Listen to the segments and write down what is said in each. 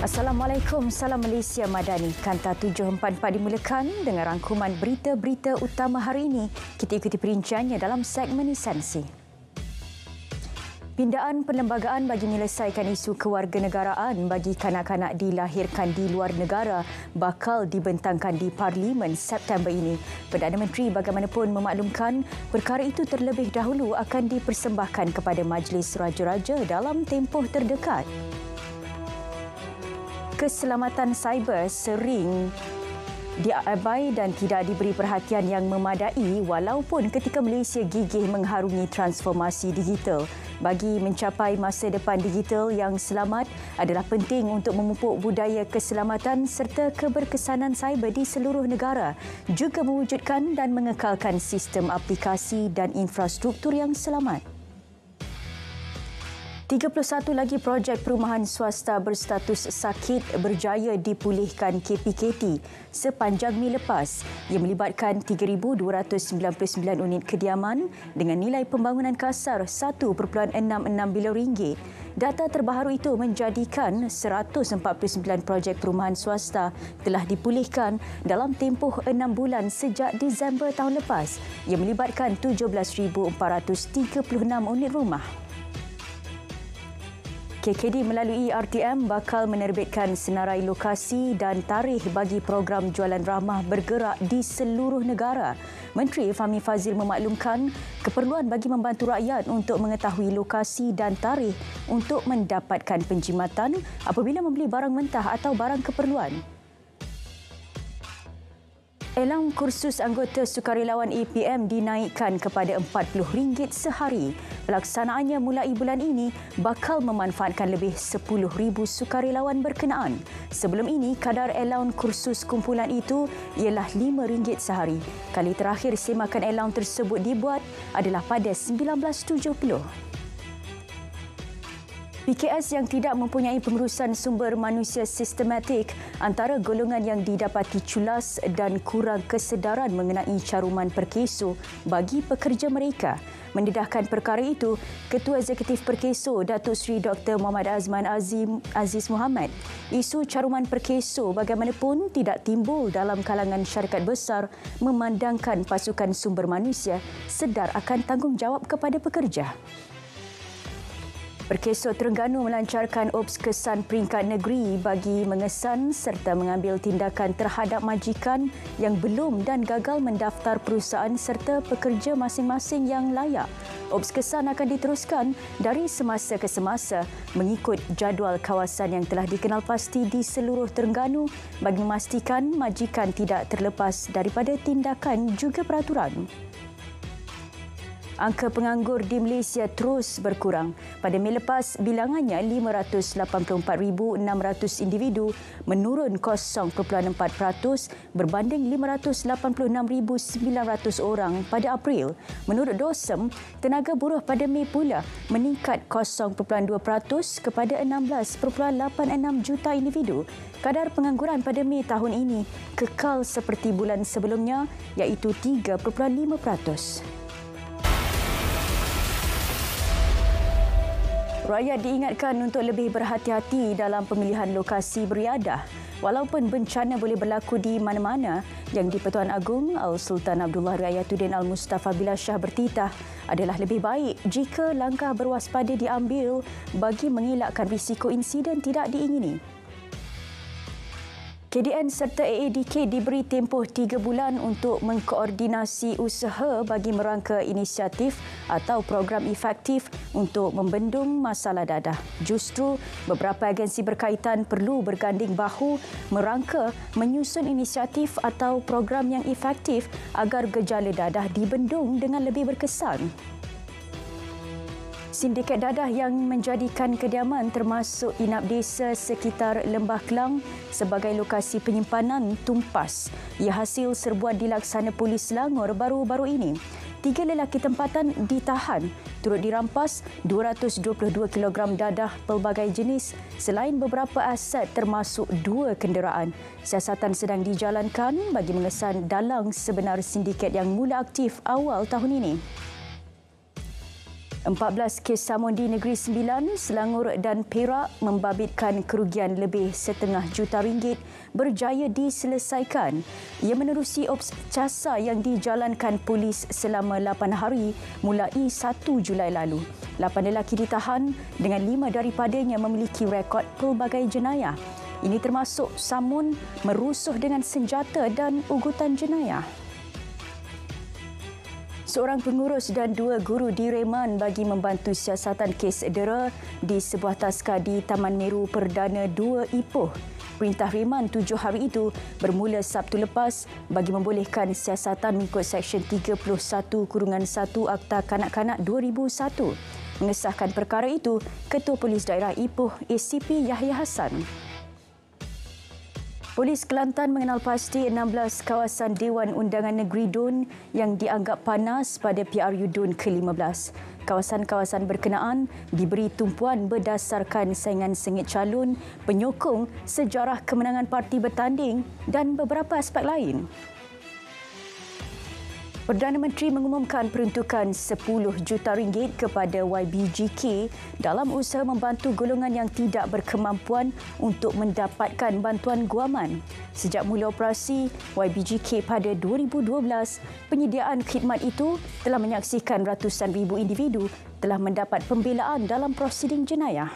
Assalamualaikum, salam Malaysia Madani. Kanta 744 dimulakan dengan rangkuman berita-berita utama hari ini. Kita ikuti perinciannya dalam segmen Esensi. Pindaan perlembagaan bagi menyelesaikan isu kewarganegaraan bagi kanak-kanak dilahirkan di luar negara bakal dibentangkan di Parlimen September ini. Perdana Menteri bagaimanapun memaklumkan perkara itu terlebih dahulu akan dipersembahkan kepada Majlis Raja-Raja dalam tempoh terdekat. Keselamatan cyber sering diabai dan tidak diberi perhatian yang memadai walaupun ketika Malaysia gigih mengharungi transformasi digital. Bagi mencapai masa depan digital yang selamat adalah penting untuk memupuk budaya keselamatan serta keberkesanan cyber di seluruh negara, juga mewujudkan dan mengekalkan sistem aplikasi dan infrastruktur yang selamat. 31 lagi projek perumahan swasta berstatus sakit berjaya dipulihkan KPKT sepanjang Mei lepas. Ia melibatkan 3,299 unit kediaman dengan nilai pembangunan kasar 1.66 bilion ringgit. Data terbaru itu menjadikan 149 projek perumahan swasta telah dipulihkan dalam tempoh 6 bulan sejak Disember tahun lepas. Ia melibatkan 17,436 unit rumah. KKD melalui RTM bakal menerbitkan senarai lokasi dan tarikh bagi program jualan ramah bergerak di seluruh negara. Menteri Fahmi Fadzil memaklumkan keperluan bagi membantu rakyat untuk mengetahui lokasi dan tarikh untuk mendapatkan penjimatan apabila membeli barang mentah atau barang keperluan. Elang kursus anggota sukarelawan APM dinaikkan kepada RM40 sehari. Pelaksanaannya mulai bulan ini bakal memanfaatkan lebih 10,000 sukarelawan berkenaan. Sebelum ini, kadar allowance kursus kumpulan itu ialah RM5 sehari. Kali terakhir semakan allowance tersebut dibuat adalah pada 1970. PKS yang tidak mempunyai pengurusan sumber manusia sistematik antara golongan yang didapati culas dan kurang kesedaran mengenai caruman perkeso bagi pekerja mereka. Mendedahkan perkara itu, Ketua Eksekutif Perkeso Datuk Seri Dr. Muhammad Azman Aziz Muhammad, isu caruman perkeso bagaimanapun tidak timbul dalam kalangan syarikat besar memandangkan pasukan sumber manusia sedar akan tanggungjawab kepada pekerja. Perkeso Terengganu melancarkan Ops Kesan Peringkat Negeri bagi mengesan serta mengambil tindakan terhadap majikan yang belum dan gagal mendaftar perusahaan serta pekerja masing-masing yang layak. Ops Kesan akan diteruskan dari semasa ke semasa mengikut jadual kawasan yang telah dikenal pasti di seluruh Terengganu bagi memastikan majikan tidak terlepas daripada tindakan juga peraturan. Angka penganggur di Malaysia terus berkurang. Pada Mei lepas, bilangannya 584,600 individu menurun 0.4% berbanding 586,900 orang pada April. Menurut DOSEM, tenaga buruh pada Mei pula meningkat 0.2% kepada 16.86 juta individu. Kadar pengangguran pada Mei tahun ini kekal seperti bulan sebelumnya iaitu 3.5%. Rakyat diingatkan untuk lebih berhati-hati dalam pemilihan lokasi beriadah. Walaupun bencana boleh berlaku di mana-mana, Yang di-Pertuan Agong Al-Sultan Abdullah Riayatuddin Al-Mustafa Billah Shah bertitah adalah lebih baik jika langkah berwaspada diambil bagi mengelakkan risiko insiden tidak diingini. KDN serta AADK diberi tempoh 3 bulan untuk mengkoordinasi usaha bagi merangka inisiatif atau program efektif untuk membendung masalah dadah. Justru, beberapa agensi berkaitan perlu berganding bahu merangka menyusun inisiatif atau program yang efektif agar gejala dadah dibendung dengan lebih berkesan. Sindiket dadah yang menjadikan kediaman termasuk inap desa sekitar Lembah Kelang sebagai lokasi penyimpanan tumpas. Ia hasil serbuan dilaksana Polis Selangor baru-baru ini. 3 lelaki tempatan ditahan, turut dirampas 222 kg dadah pelbagai jenis selain beberapa aset termasuk 2 kenderaan. Siasatan sedang dijalankan bagi mengesan dalang sebenar sindiket yang mula aktif awal tahun ini. 14 kes samun di Negeri Sembilan, Selangor dan Perak membabitkan kerugian lebih RM500,000 berjaya diselesaikan. Ia menerusi operasi casa yang dijalankan polis selama 8 hari mulai 1 Julai lalu. 8 lelaki ditahan dengan 5 daripadanya memiliki rekod pelbagai jenayah. Ini termasuk samun, merusuh dengan senjata dan ugutan jenayah. Seorang pengurus dan 2 guru direman bagi membantu siasatan kes dera di sebuah taska di Taman Meru Perdana 2 Ipoh. Perintah reman 7 hari itu bermula Sabtu lepas bagi membolehkan siasatan mengikut Seksyen 31-1 Akta Kanak-Kanak 2001. Mengesahkan perkara itu, Ketua Polis Daerah Ipoh ACP Yahya Hassan. Polis Kelantan mengenal pasti 16 kawasan Dewan Undangan Negeri Dun yang dianggap panas pada PRU Dun ke-15. Kawasan-kawasan berkenaan diberi tumpuan berdasarkan saingan sengit calon, penyokong, sejarah kemenangan parti bertanding dan beberapa aspek lain. Perdana Menteri mengumumkan peruntukan RM10 juta kepada YBGK dalam usaha membantu golongan yang tidak berkemampuan untuk mendapatkan bantuan guaman. Sejak mula operasi YBGK pada 2012, penyediaan khidmat itu telah menyaksikan ratusan ribu individu telah mendapat pembelaan dalam prosiding jenayah.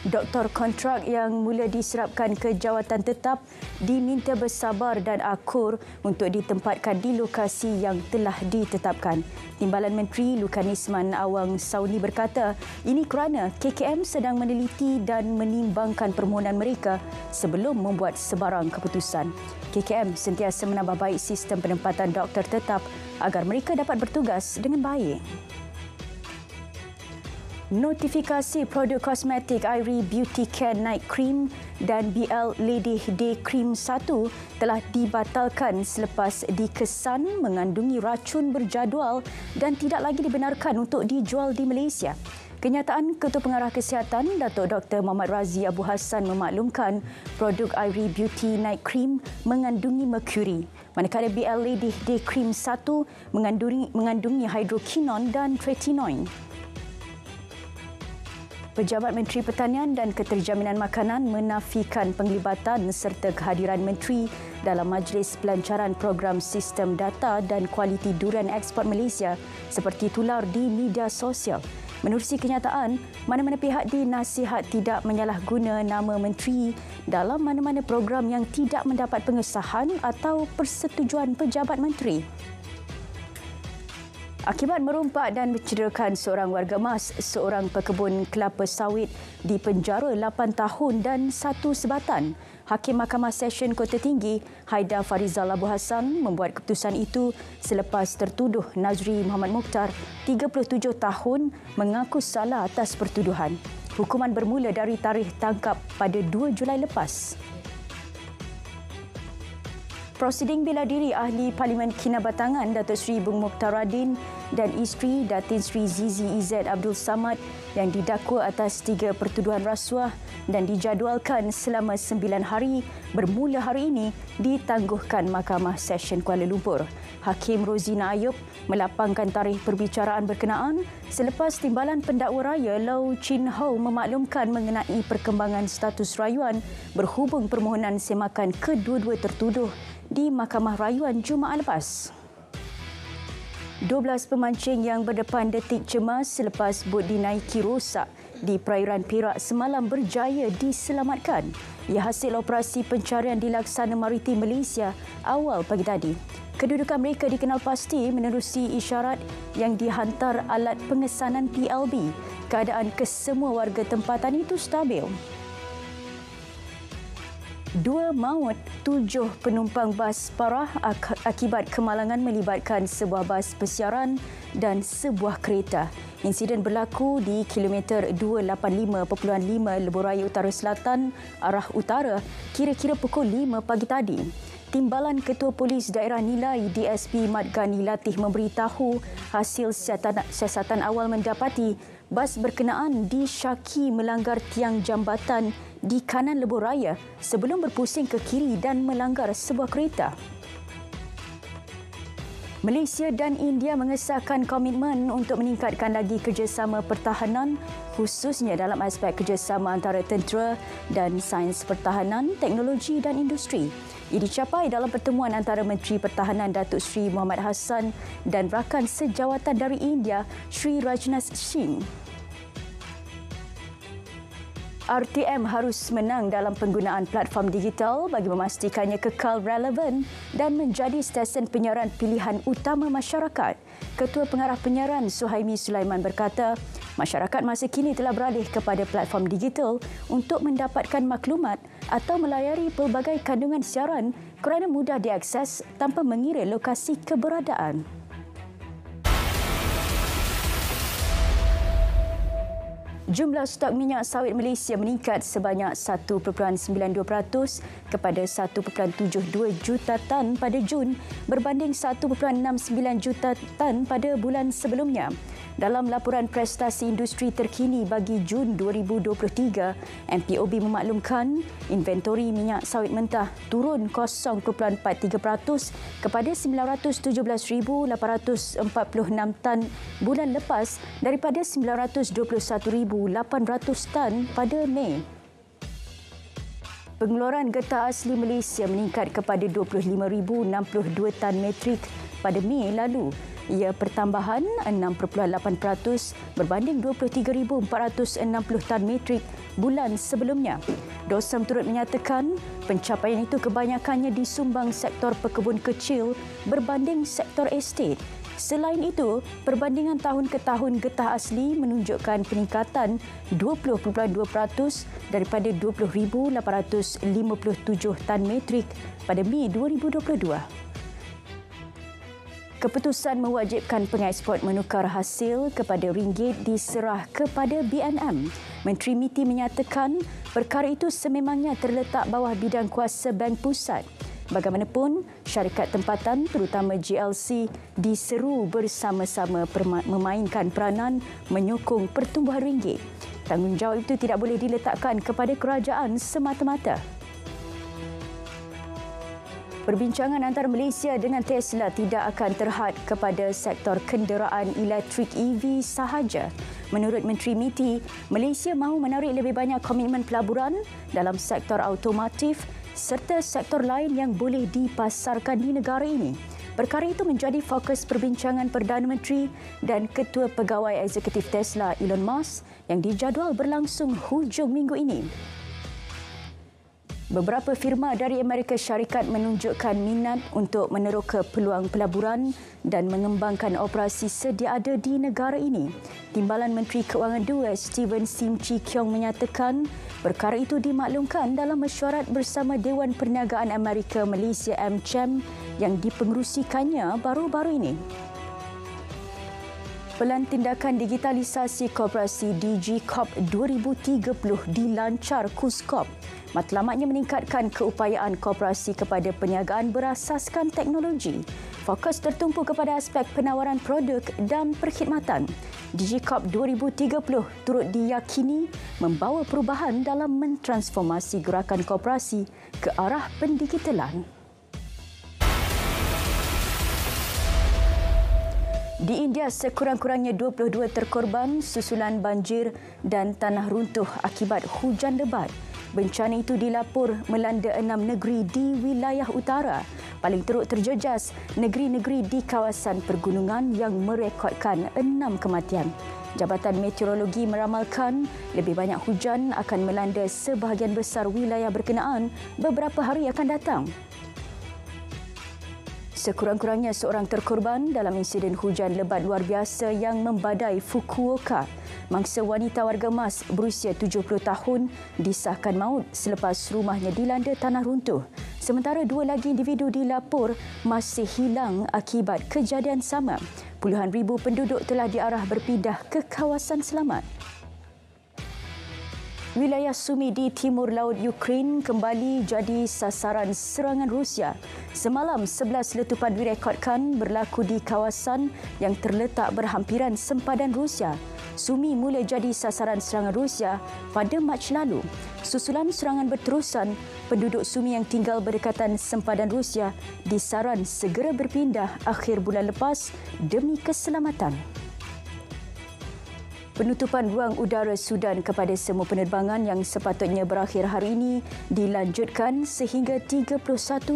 Doktor kontrak yang mula diserapkan ke jawatan tetap diminta bersabar dan akur untuk ditempatkan di lokasi yang telah ditetapkan. Timbalan Menteri Lukanisman Awang Sauni berkata, ini kerana KKM sedang meneliti dan menimbangkan permohonan mereka sebelum membuat sebarang keputusan. KKM sentiasa menambah baik sistem penempatan doktor tetap agar mereka dapat bertugas dengan baik. Notifikasi produk kosmetik Airy Beauty Care Night Cream dan BL Lady Day Cream 1 telah dibatalkan selepas dikesan mengandungi racun berjadual dan tidak lagi dibenarkan untuk dijual di Malaysia. Kenyataan Ketua Pengarah Kesihatan Datuk Dr. Muhammad Razi Abu Hassan memaklumkan produk Airy Beauty Night Cream mengandungi merkuri, manakala BL Lady Day Cream 1 mengandungi hidrokinon dan tretinoin. Pejabat Menteri Pertanian dan Keterjaminan Makanan menafikan penglibatan serta kehadiran menteri dalam Majlis Pelancaran Program Sistem Data dan Kualiti Durian Ekspor Malaysia seperti tular di media sosial. Menerusi kenyataan, mana-mana pihak dinasihat tidak menyalahguna nama menteri dalam mana-mana program yang tidak mendapat pengesahan atau persetujuan pejabat menteri. Akibat merompak dan mencederakan seorang warga emas, seorang pekebun kelapa sawit dipenjara 8 tahun dan 1 sebatan. Hakim Mahkamah Session Kota Tinggi, Haidar Farizal Abu Hassan membuat keputusan itu selepas tertuduh Nazri Muhammad Mukhtar, 37 tahun, mengaku salah atas pertuduhan. Hukuman bermula dari tarikh tangkap pada 2 Julai lepas. Prosiding bela diri Ahli Parlimen Kinabatangan Datuk Seri Bung Mokhtar Radin dan isteri Datin Seri Zizi Izzat Abdul Samad yang didakwa atas 3 pertuduhan rasuah dan dijadualkan selama 9 hari bermula hari ini ditangguhkan Mahkamah Session Kuala Lumpur. Hakim Rozina Ayub melapangkan tarikh perbicaraan berkenaan selepas Timbalan Pendakwa Raya Lau Chin Ho memaklumkan mengenai perkembangan status rayuan berhubung permohonan semakan kedua-dua tertuduh di Mahkamah Rayuan Jumaat lepas. 12 pemancing yang berdepan detik cemas selepas bot dinaiki rosak di perairan Perak semalam berjaya diselamatkan. Ia hasil operasi pencarian di Laksana Maritim Malaysia awal pagi tadi. Kedudukan mereka dikenal pasti menerusi isyarat yang dihantar alat pengesanan PLB. Keadaan kesemua warga tempatan itu stabil. 2 maut, 7 penumpang bas parah akibat kemalangan melibatkan sebuah bas pesiaran dan sebuah kereta. Insiden berlaku di kilometer 285.5 Lebuh Raya Utara Selatan, arah utara, kira-kira pukul 5 pagi tadi. Timbalan Ketua Polis Daerah Nilai DSP Mat Gani Latih memberitahu hasil siasatan awal mendapati bas berkenaan disyaki melanggar tiang jambatan di kanan Lebuh Raya sebelum berpusing ke kiri dan melanggar sebuah kereta. Malaysia dan India mengesahkan komitmen untuk meningkatkan lagi kerjasama pertahanan, khususnya dalam aspek kerjasama antara tentera dan sains pertahanan, teknologi dan industri. Ia dicapai dalam pertemuan antara Menteri Pertahanan Datuk Seri Mohamad Hassan dan rakan sejawatan dari India, Sri Rajnath Singh. RTM harus menang dalam penggunaan platform digital bagi memastikannya kekal relevan dan menjadi stesen penyiaran pilihan utama masyarakat. Ketua Pengarah Penyiaran Suhaimi Sulaiman berkata, masyarakat masa kini telah beralih kepada platform digital untuk mendapatkan maklumat atau melayari pelbagai kandungan siaran kerana mudah diakses tanpa mengira lokasi keberadaan. Jumlah stok minyak sawit Malaysia meningkat sebanyak 1.92% kepada 1.72 juta tan pada Jun berbanding 1.69 juta tan pada bulan sebelumnya. Dalam laporan prestasi industri terkini bagi Jun 2023, MPOB memaklumkan inventori minyak sawit mentah turun 0.43% kepada 917,846 tan bulan lepas daripada 921,800 tan pada Mei. Pengeluaran getah asli Malaysia meningkat kepada 25,062 tan metrik pada Mei lalu. Ia pertambahan 6.8% berbanding 23,460 tan metrik bulan sebelumnya. Dosam turut menyatakan pencapaian itu kebanyakannya disumbang sektor pekebun kecil berbanding sektor estet. Selain itu, perbandingan tahun ke tahun getah asli menunjukkan peningkatan 20.2% daripada 20,857 tan metrik pada Mei 2022. Keputusan mewajibkan pengeksport menukar hasil kepada ringgit diserah kepada BNM. Menteri MITI menyatakan perkara itu sememangnya terletak bawah bidang kuasa Bank Pusat. Bagaimanapun, syarikat tempatan terutama GLC diseru bersama-sama memainkan peranan menyokong pertumbuhan ringgit. Tanggungjawab itu tidak boleh diletakkan kepada kerajaan semata-mata. Perbincangan antara Malaysia dengan Tesla tidak akan terhad kepada sektor kenderaan elektrik EV sahaja. Menurut Menteri MITI, Malaysia mahu menarik lebih banyak komitmen pelaburan dalam sektor automotif serta sektor lain yang boleh dipasarkan di negara ini. Perkara itu menjadi fokus perbincangan Perdana Menteri dan Ketua Pegawai Eksekutif Tesla Elon Musk yang dijadual berlangsung hujung minggu ini. Beberapa firma dari Amerika Syarikat menunjukkan minat untuk meneroka peluang pelaburan dan mengembangkan operasi sedia ada di negara ini. Timbalan Menteri Keuangan US Steven Sim Chee Kiong menyatakan perkara itu dimaklumkan dalam mesyuarat bersama Dewan Perniagaan Amerika Malaysia AmCham yang dipengerusikannya baru-baru ini. Pelan tindakan digitalisasi Koperasi DigiCorp 2030 dilancar KUSKOP. Matlamatnya meningkatkan keupayaan koperasi kepada perniagaan berasaskan teknologi. Fokus tertumpu kepada aspek penawaran produk dan perkhidmatan. DigiCorp 2030 turut diyakini membawa perubahan dalam mentransformasi gerakan koperasi ke arah pendigitalan. Di India, sekurang-kurangnya 22 terkorban susulan banjir dan tanah runtuh akibat hujan lebat. Bencana itu dilapor melanda 6 negeri di wilayah utara. Paling teruk terjejas negeri-negeri di kawasan pergunungan yang merekodkan 6 kematian. Jabatan Meteorologi meramalkan lebih banyak hujan akan melanda sebahagian besar wilayah berkenaan beberapa hari akan datang. Sekurang-kurangnya seorang terkorban dalam insiden hujan lebat luar biasa yang membadai Fukuoka. Mangsa wanita warga emas berusia 70 tahun disahkan maut selepas rumahnya dilanda tanah runtuh. Sementara 2 lagi individu dilapor masih hilang akibat kejadian sama. Puluhan ribu penduduk telah diarah berpindah ke kawasan selamat. Wilayah Sumi di timur laut Ukraine kembali jadi sasaran serangan Rusia. Semalam, 11 letupan direkodkan berlaku di kawasan yang terletak berhampiran sempadan Rusia. Sumi mula jadi sasaran serangan Rusia pada Mac lalu. Susulan serangan berterusan, penduduk Sumi yang tinggal berdekatan sempadan Rusia disaran segera berpindah akhir bulan lepas demi keselamatan. Penutupan ruang udara Sudan kepada semua penerbangan yang sepatutnya berakhir hari ini dilanjutkan sehingga 31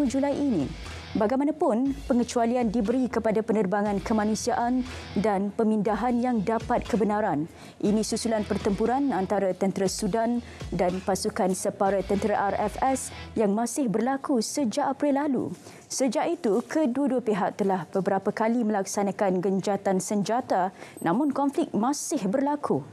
Julai ini. Bagaimanapun, pengecualian diberi kepada penerbangan kemanusiaan dan pemindahan yang dapat kebenaran. Ini susulan pertempuran antara tentera Sudan dan pasukan separa tentera RFS yang masih berlaku sejak April lalu. Sejak itu, kedua-dua pihak telah beberapa kali melaksanakan genjatan senjata, namun konflik masih berlaku.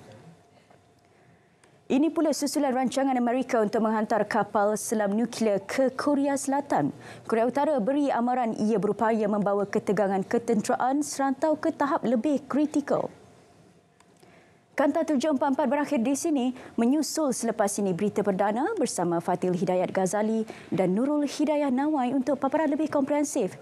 Ini pula susulan rancangan Amerika untuk menghantar kapal selam nuklear ke Korea Selatan. Korea Utara beri amaran ia berupaya membawa ketegangan ketenteraan serantau ke tahap lebih kritikal. Kanta 744 berakhir di sini, menyusul selepas ini berita perdana bersama Fatil Hidayat Ghazali dan Nurul Hidayah Nawai untuk paparan lebih komprehensif.